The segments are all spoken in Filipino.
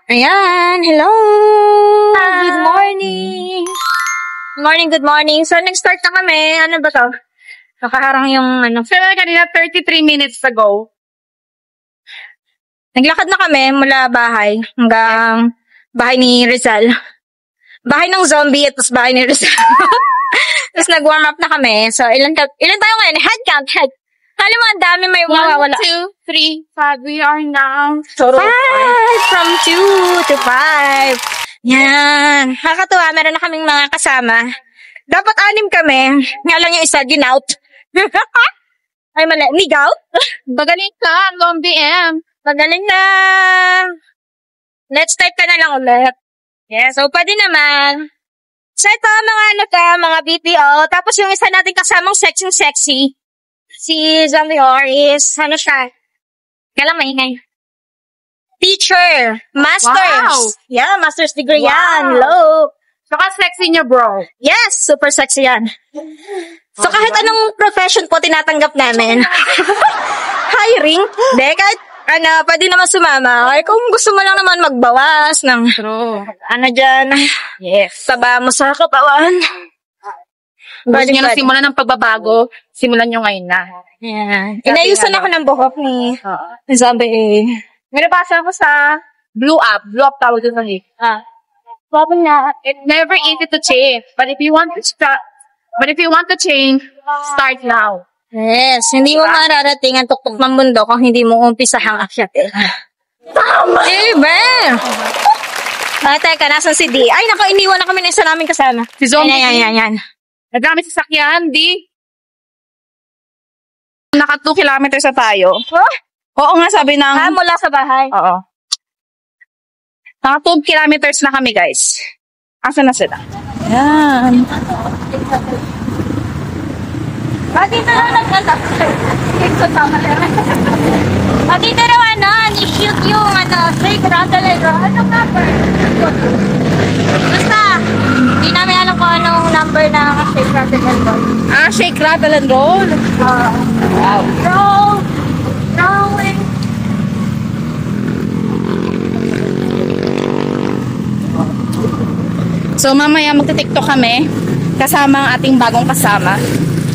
Ayan, hello! Hi. Good morning! Good morning. So, nag-start na kami. Ano ba to? Nakaharang yung ano. So, kanina 33 minutes ago. Naglakad na kami mula bahay hanggang bahay ni Rizal. Bahay ng zombie at tapos bahay ni Rizal. Tapos nag-warm up na kami. So, ilan tayo ngayon? Head count. Alam mo, ang dami may 1, mawawala. 2, 3, 5. We are now. 5! From 2 to 5. Yan. Nakakatuwa. Meron na kaming mga kasama. Dapat 6 kami. Nga lang yung isa, ginout. Ay, mali. Nigaw? Magaling ka, Zombie M. Magaling na. Let's type ka na lang ulit. Yeah, so pwede naman. So ito, mga BPO. Tapos yung isa natin kasamang sexy. Si Zombie is, ano siya? Kaya lang maingay. Teacher. Masters. Wow. Yeah, master's degree Wow. yan. Low. Saka sexy niya, bro. Yes, super sexy yan. So kahit anong profession po tinatanggap namin. Hiring. Hindi, kahit pwede naman sumama. Ay, kung gusto mo lang naman magbawas ng, True. dyan. Yes. Taba mo sa katawan. Gusto niyo na simulan ng pagbabago, simulan niyo ngayon na. Yan. Inayusan ako ng buhok ni Zombie. May nabasa ko sa Blue Up. Blue Up tawag doon sa Probably not. It's never easy to change. But if you want to change, start now. Yes, hindi mo mararating ang tuktok ng mundo kung hindi mo umpisahang akyatin. Tama! Diba? Teka, nasan si D? Ay, naku, iniwan na kami ng isa namin kasama. Si Zombie. Yan. Nagamit sa sakyan, di? Naka 2 kilometers na tayo. Huh? Oo nga, sabi ng... Mula sa bahay. Oo. Naka 2 kilometers na kami, guys. Asa na sila? Yan. Dito na nagkatapos. Dito na ni-shoot yung shake, rattle, and roll. Anong number? Basta, hindi namin alam kung anong number ng shake, rattle, and roll. Shake, rattle, and roll. Wow. Rolling. So, mamaya magti-tiktok kami kasama ang ating bagong kasama.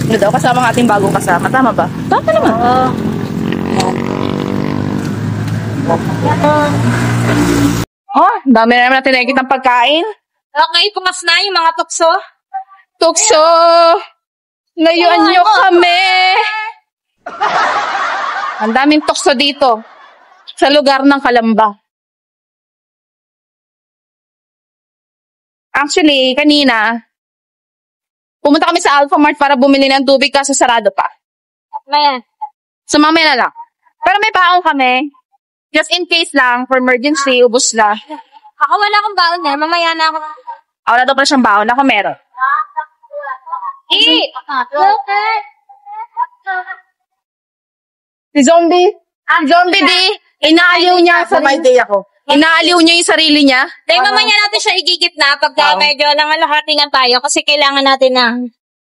Ano daw? Kasama ang ating bagong kasama. Tama ba? Tama naman. Dami na naman natin nakikita ng pagkain. Okay, pumas na yung mga tukso. Tukso! Layuan nyo kami! Ang daming tukso dito. Sa lugar ng Kalamba. Actually, kanina, pumunta kami sa Alphamart para bumili ng tubig kasi sarado pa. Maya. So, mamaya na lang. Pero may baon kami. Just in case lang, for emergency, ubos na. Ako wala akong baon na. Mamaya na ako. Wala daw pala siyang baon. Ako meron. Eat! Si Zombie. Zombie, di. Inaaliw niya sa May day ako. Inaaliw niya yung sarili niya. Dahil mamaya natin siya igigit na pagka medyo nangalahatingan tayo kasi kailangan natin ng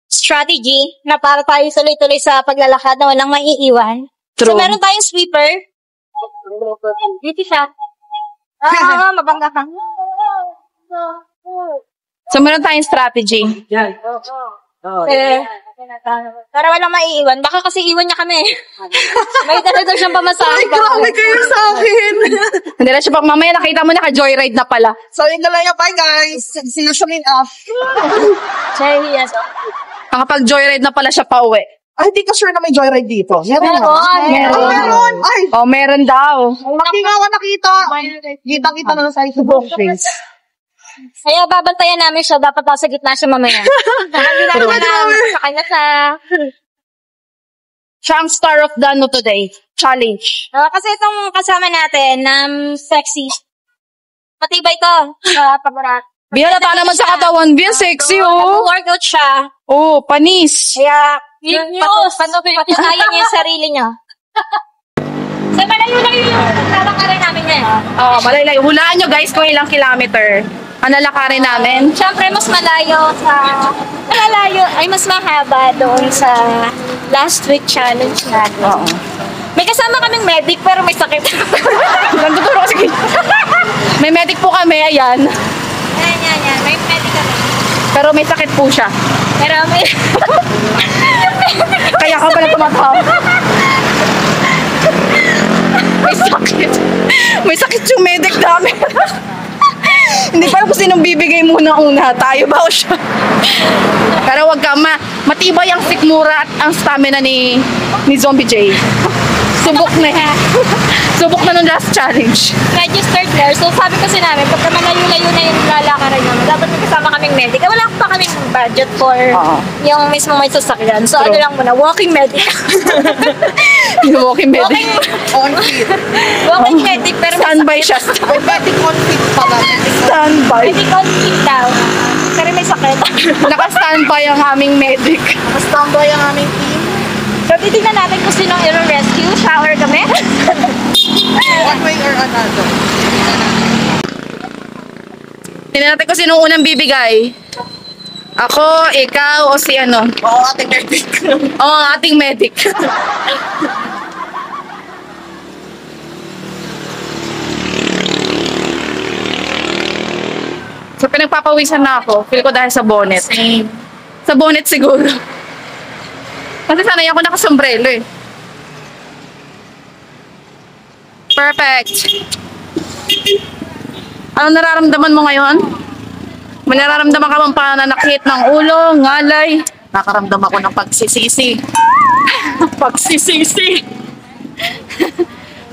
strategy na para tayo tuloy-tuloy sa paglalakad na walang maiiwan. True. So, meron tayong sweeper. Dito siya. Mabangga ka. So, meron tayong strategy. Yan. Para walang maiiwan. Baka kasi iwan niya kami. May dala daw siyang pamasahe. Grabe kayo sa akin. Hindi na siya pa, mamaya nakita mo naka-joyride na pala. So, yun na lang yung bye guys. See you soon enough. Yes. Nakapag-joyride na pala siya pa uwi. Ay, hindi ka sure na may joyride dito. Meron. Meron. Ay, Oh, meron daw. hindi nga ako nakita. Kita-kita na sa Facebook face. Kaya babantayan namin siya. Dapat nasa gitna siya mamaya. Hindi namin alam. Sa kanya sa... Siya ang star of the ano today. Challenge. Kasi itong kasama natin, sexy. Matibay to. Sa paborat. Binalata naman sa katawan. Bien sexy, oh. Workout siya. Oh, panis. Kaya, patunayan niya yung sarili niya. So, malayo-layo yung lalakarin namin yan. Oh, malayo. Hulaan nyo guys kung ilang kilometer. Ang lalakarin namin. Siyempre, mas malayo mas mahaba doon sa last week challenge natin. Oo. May kasama kaming medic pero may sakit. Nanduturo kasi. May medic po kami, ayan. Yan. May medic kami. Pero may sakit po siya. Pero may... Kaya ka pala tumatawa. May sakit. May sakit yung medic namin. Hindi pa alam kung sinong bibigay muna una. Tayo ba o siya? Pero wag ka, matibay ang sikmura at ang stamina ni Zombie J. Subok na. Subok na nung last challenge. Registered nurse. So sabi kasi namin, pagka malayo-layo na yung lalakaran namin, dapat may kasama kaming medic. Wala pa kaming budget for yung mismo may sasakyan. So ano lang muna, walking medic. Yung walking medic. Walking medic pero may Standby siya. Medic on fit pala. Standby. medic on feet daw. Pero may sakit. Naka-standby ang aming medic. Standby ang aming team. So titignan natin kung sinong i-rescue. Shower kami. One way or another. Tingnan natin kung sinong unang bibigay. Ako, ikaw, o si ano? Oo, ating medic. Oo, ang ating medic. So, pinagpapawisan na ako. Feel ko dahil sa bonnet. Same. Sa bonnet siguro. Kasi sanay ako nakasombrelo eh. Perfect. Ano nararamdaman mo ngayon? May nararamdaman ka bang pananakit ng ulo, ngalay? Nakaramdam ako ng pagsisisi. Pagsisisi.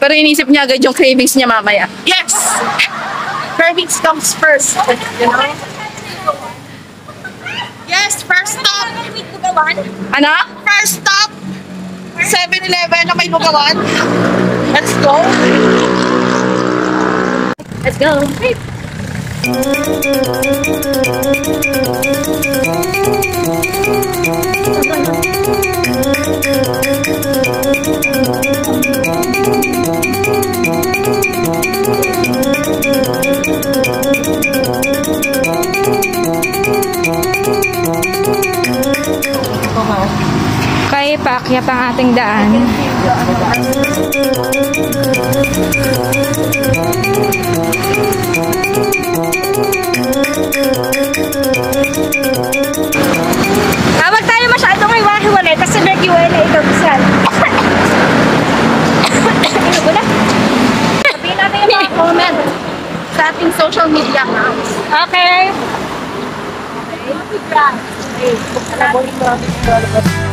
Pero inisip niya agad yung cravings niya mamaya. Yes! Cravings comes first. You know? Yes, first stop. Ano? First stop. 7-Eleven na may lugawan. Let's go. Let's go. Kaya paakyat ang ating daan. Wag tayo masyadong hiwa-hiwalay kasi nag-iwalay ito bisan. Ano na? Sabihin natin yung mga comment sa ating social media accounts. Okay. Okay.